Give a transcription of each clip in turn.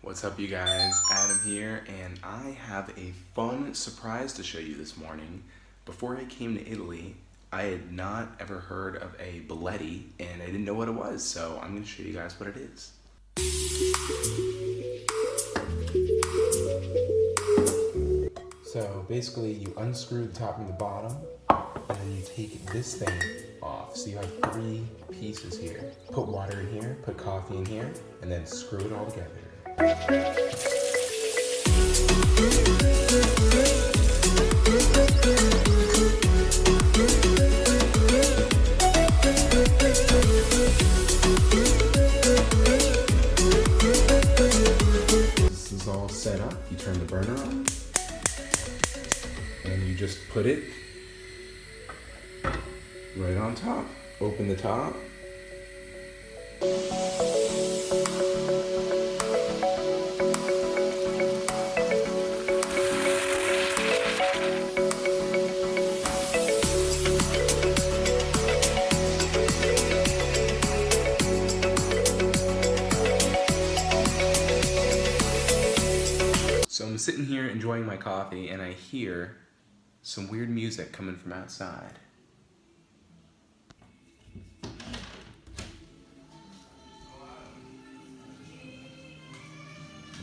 What's up, you guys? Adam here, and I have a fun surprise to show you this morning. Before I came to Italy, I had not ever heard of a Belletti, and I didn't know what it was, so I'm going to show you guys what it is. So basically, you unscrew the top and the bottom, and then you take this thing off. So you have three pieces here. Put water in here, put coffee in here, and then screw it all together. This is all set up. You turn the burner on, and you just put it right on top. Open the top. So I'm sitting here enjoying my coffee, and I hear some weird music coming from outside.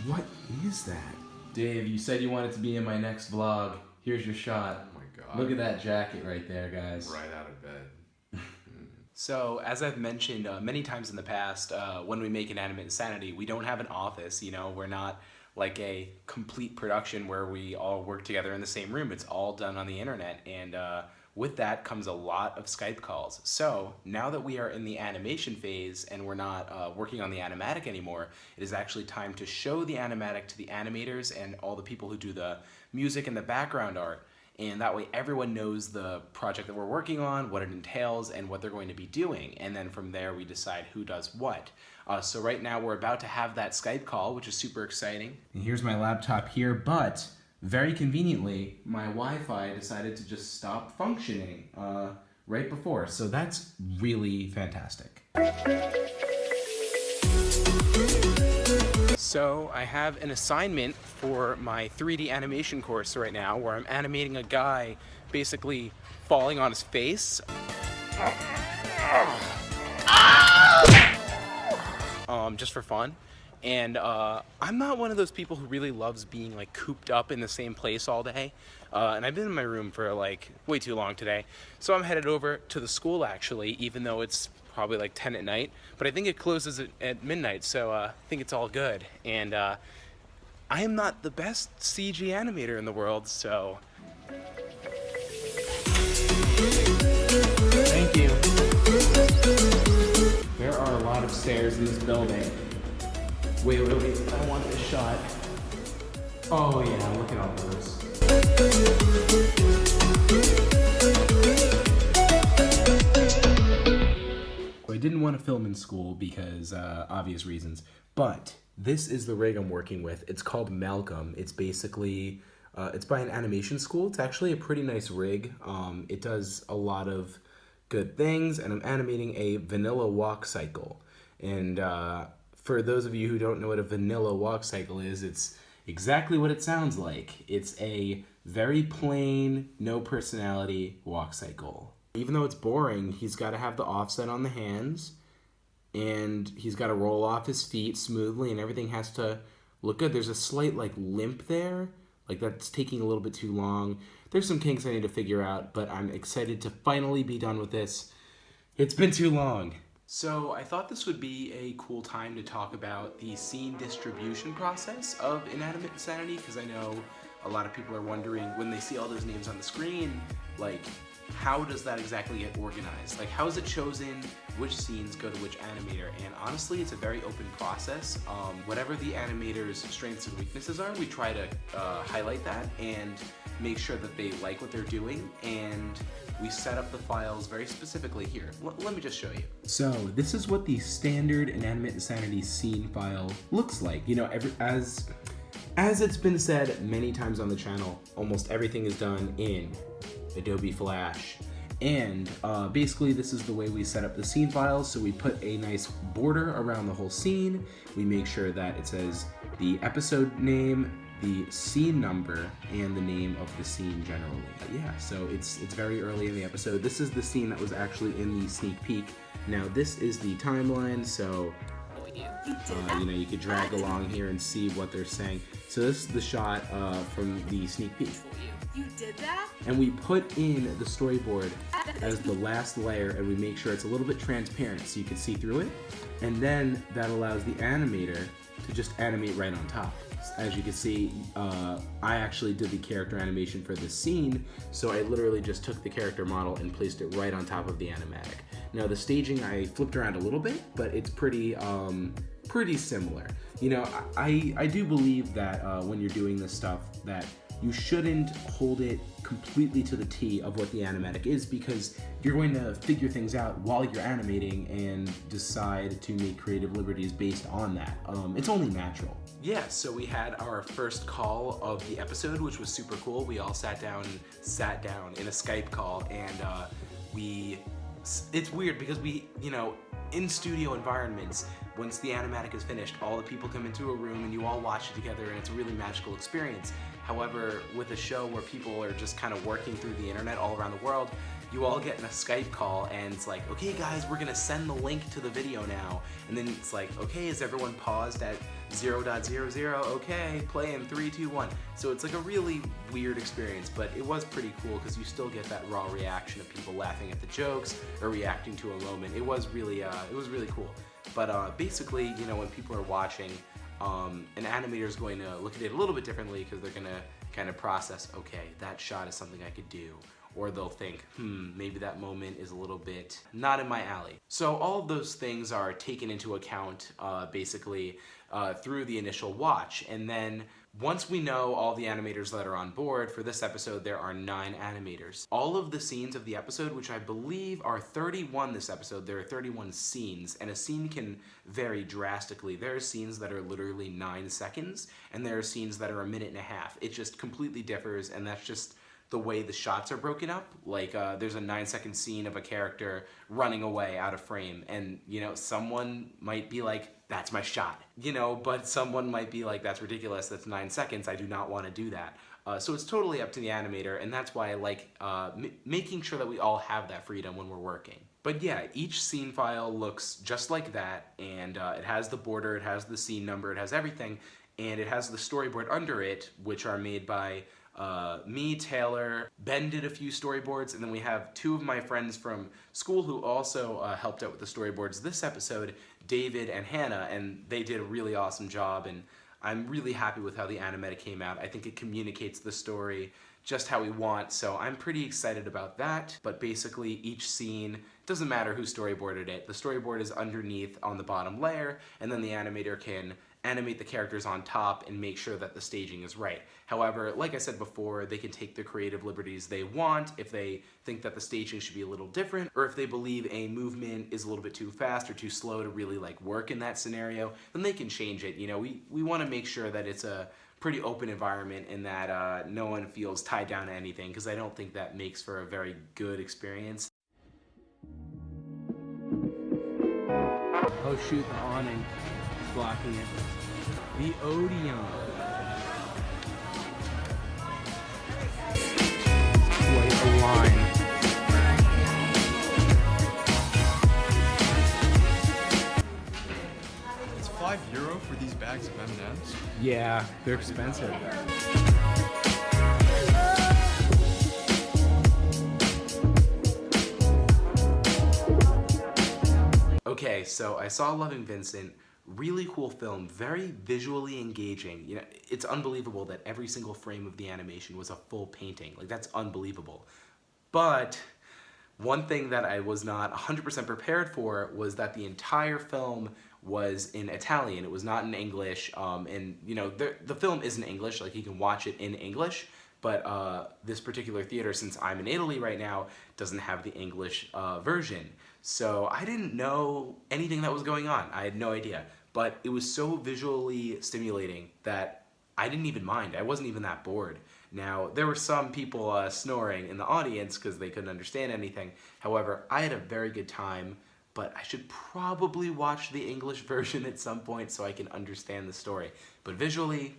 What is that? Dave, you said you wanted to be in my next vlog. Here's your shot. Oh my god. Look at that jacket right there, guys. Right out of bed. So, as I've mentioned many times in the past, when we make Inanimate Insanity, we don't have an office, you know, we're not like a complete production where we all work together in the same room. It's all done on the internet, and with that comes a lot of Skype calls. So, now that we are in the animation phase and we're not working on the animatic anymore, it is actually time to show the animatic to the animators and all the people who do the music and the background art. And that way everyone knows the project that we're working on, what it entails, and what they're going to be doing. And then from there we decide who does what. So right now we're about to have that Skype call, which is super exciting. And here's my laptop here, but very conveniently, my Wi-Fi decided to just stop functioning right before. So that's really fantastic. So I have an assignment for my 3D animation course right now where I'm animating a guy basically falling on his face. Just for fun. And I'm not one of those people who really loves being like cooped up in the same place all day. And I've been in my room for like way too long today. So I'm headed over to the school actually, even though it's probably like 10 at night, but I think it closes at midnight, so I think it's all good. And I am not the best CG animator in the world, so... Thank you. There are a lot of stairs in this building. Wait, I want this shot. Oh yeah, look at all those. I didn't want to film in school because obvious reasons, but this is the rig I'm working with. It's called Malcolm. It's basically, it's by an animation school. It's actually a pretty nice rig. It does a lot of good things, and I'm animating a vanilla walk cycle. And for those of you who don't know what a vanilla walk cycle is, it's exactly what it sounds like. It's a very plain, no personality walk cycle. Even though it's boring, he's got to have the offset on the hands, and he's got to roll off his feet smoothly, and everything has to look good. There's a slight like limp there, like that's taking a little bit too long. There's some kinks I need to figure out, but I'm excited to finally be done with this. It's been too long. So I thought this would be a cool time to talk about the scene distribution process of Inanimate Insanity, because I know a lot of people are wondering when they see all those names on the screen, like, how does that exactly get organized? Like, how is it chosen which scenes go to which animator? And honestly, it's a very open process. Whatever the animator's strengths and weaknesses are, we try to highlight that and make sure that they like what they're doing, and we set up the files very specifically here. Let me just show you. So this is what the standard Inanimate Insanity scene file looks like. You know, as it's been said many times on the channel, almost everything is done in Adobe Flash, And basically, this is the way we set up the scene files. So we put a nice border around the whole scene. We make sure that it says the episode name, the scene number, and the name of the scene generally. Yeah, so it's very early in the episode. This is the scene that was actually in the sneak peek. Now this is the timeline, so you could drag along here and see what they're saying. So this is the shot from the sneak peek. You did that? And we put in the storyboard as the last layer, and we make sure it's a little bit transparent so you can see through it. And then that allows the animator to just animate right on top. As you can see, I actually did the character animation for this scene, so I literally just took the character model and placed it right on top of the animatic. Now the staging, I flipped around a little bit, but it's pretty similar. You know, I do believe that when you're doing this stuff that you shouldn't hold it completely to the T of what the animatic is, because you're going to figure things out while you're animating and decide to make creative liberties based on that. It's only natural. Yeah, so we had our first call of the episode, which was super cool. We all sat down in a Skype call, and it's weird because in studio environments, once the animatic is finished, all the people come into a room and you all watch it together, and it's a really magical experience. However, with a show where people are just kind of working through the internet all around the world, you all get in a Skype call and it's like, okay guys, we're gonna send the link to the video now. And then it's like, okay, is everyone paused at 0.00? Okay, play in 3, 2, 1. So it's like a really weird experience, but it was pretty cool because you still get that raw reaction of people laughing at the jokes or reacting to a moment. It was really cool. But basically, when people are watching, an animator is going to look at it a little bit differently because they're going to kind of process, okay, that shot is something I could do. Or they'll think, maybe that moment is a little bit not in my alley. So all of those things are taken into account basically through the initial watch. And then once we know all the animators that are on board, for this episode there are 9 animators. All of the scenes of the episode, which I believe are 31 this episode, there are 31 scenes, and a scene can vary drastically. There are scenes that are literally 9 seconds, and there are scenes that are 1.5 minutes. It just completely differs, and that's just the way the shots are broken up. Like there's a 9-second scene of a character running away out of frame, and someone might be like, that's my shot, but someone might be like, that's ridiculous, that's 9 seconds, I do not want to do that. So it's totally up to the animator, and that's why I like making sure that we all have that freedom when we're working. But yeah, each scene file looks just like that, and it has the border, it has the scene number, it has everything, and it has the storyboard under it, which are made by me, Taylor, Ben did a few storyboards, and then we have 2 of my friends from school who also helped out with the storyboards this episode, David and Hannah, and they did a really awesome job, and I'm really happy with how the animatic came out. I think it communicates the story just how we want, so I'm pretty excited about that. But basically each scene, doesn't matter who storyboarded it, the storyboard is underneath on the bottom layer, and then the animator can animate the characters on top and make sure that the staging is right. However, like I said before, they can take the creative liberties they want if they think that the staging should be a little different, or if they believe a movement is a little bit too fast or too slow to really work in that scenario, then they can change it. We want to make sure that it's a pretty open environment and that no one feels tied down to anything, because I don't think that makes for a very good experience. Oh shoot, the awning blocking it. The Odeon. Quite a line. It's €5 for these bags of M&Ms? Yeah, they're expensive. Okay, so I saw Loving Vincent. Really cool film, very visually engaging. It's unbelievable that every single frame of the animation was a full painting. That's unbelievable. But one thing that I was not 100% prepared for was that the entire film was in Italian. It was not in English, and the film is in English, you can watch it in English, but this particular theater, since I'm in Italy right now, doesn't have the English version. So I didn't know anything that was going on. I had no idea. But it was so visually stimulating that I didn't even mind. I wasn't even that bored. Now, there were some people snoring in the audience because they couldn't understand anything. However, I had a very good time, but I should probably watch the English version at some point so I can understand the story. But visually,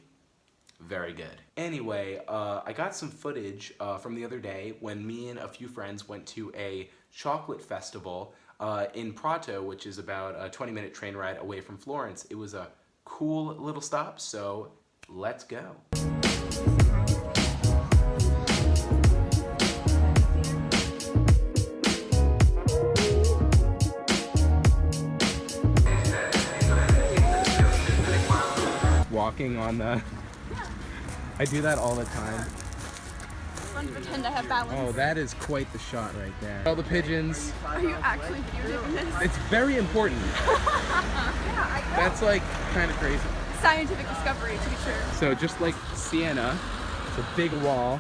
very good. Anyway, I got some footage from the other day when me and a few friends went to a chocolate festival in Prato, which is about a 20-minute train ride away from Florence. It was a cool little stop, so let's go. Walking on the... I do that all the time. Fun to pretend I have balance. Oh, that is quite the shot right there. All the pigeons. Are you actually videotaping this? It's very important. Yeah, I know. That's like kind of crazy. Scientific discovery, to be sure. So just like Siena, it's a big wall,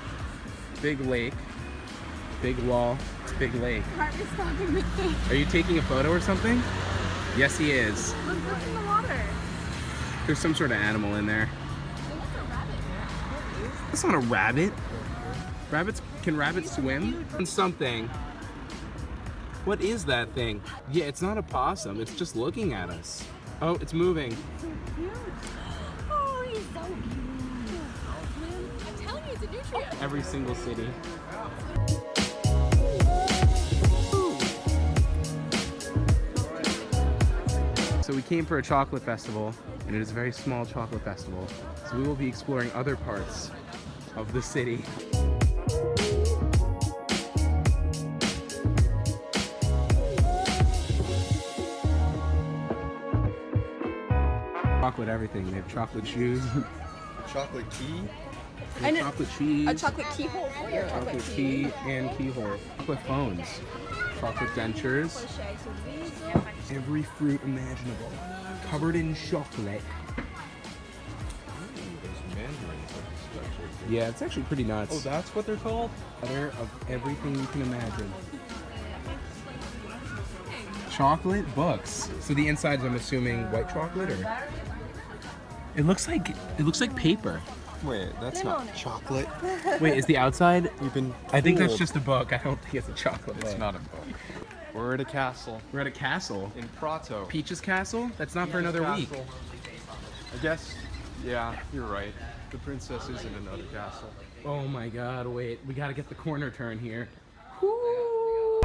big lake, big wall, big lake. Aren't you stopping the thing? Are you taking a photo or something? Yes, he is. Look in the water. There's some sort of animal in there. That's a rabbit. That's not a rabbit. Can rabbits swim? And something. What is that thing? Yeah, it's not a possum. It's just looking at us. Oh, it's moving. Oh, he's so cute. I'm telling you, it's a nutria. Every single city. So we came for a chocolate festival, and it is a very small chocolate festival. So we will be exploring other parts of the city. Chocolate everything. They have chocolate shoes, Chocolate key? they have chocolate cheese, A chocolate keyhole for your chocolate key and keyhole, chocolate phones, chocolate dentures, every fruit imaginable, covered in chocolate. Yeah, it's actually pretty nuts. Oh, that's what they're called? Butter of everything you can imagine. Chocolate books. So the insides, I'm assuming, white chocolate, or it looks like paper. Wait, that's not chocolate. Wait, is the outside? You've been I think that's fooled. just a book. I don't think it's a chocolate book. It's not a book. We're at a castle We're at a castle. in Prato. Peach's Castle? That's not for another week. Castle. I guess, yeah, you're right. The princess is in another castle. Oh my god, wait. We gotta get the corner turn here. Whoo!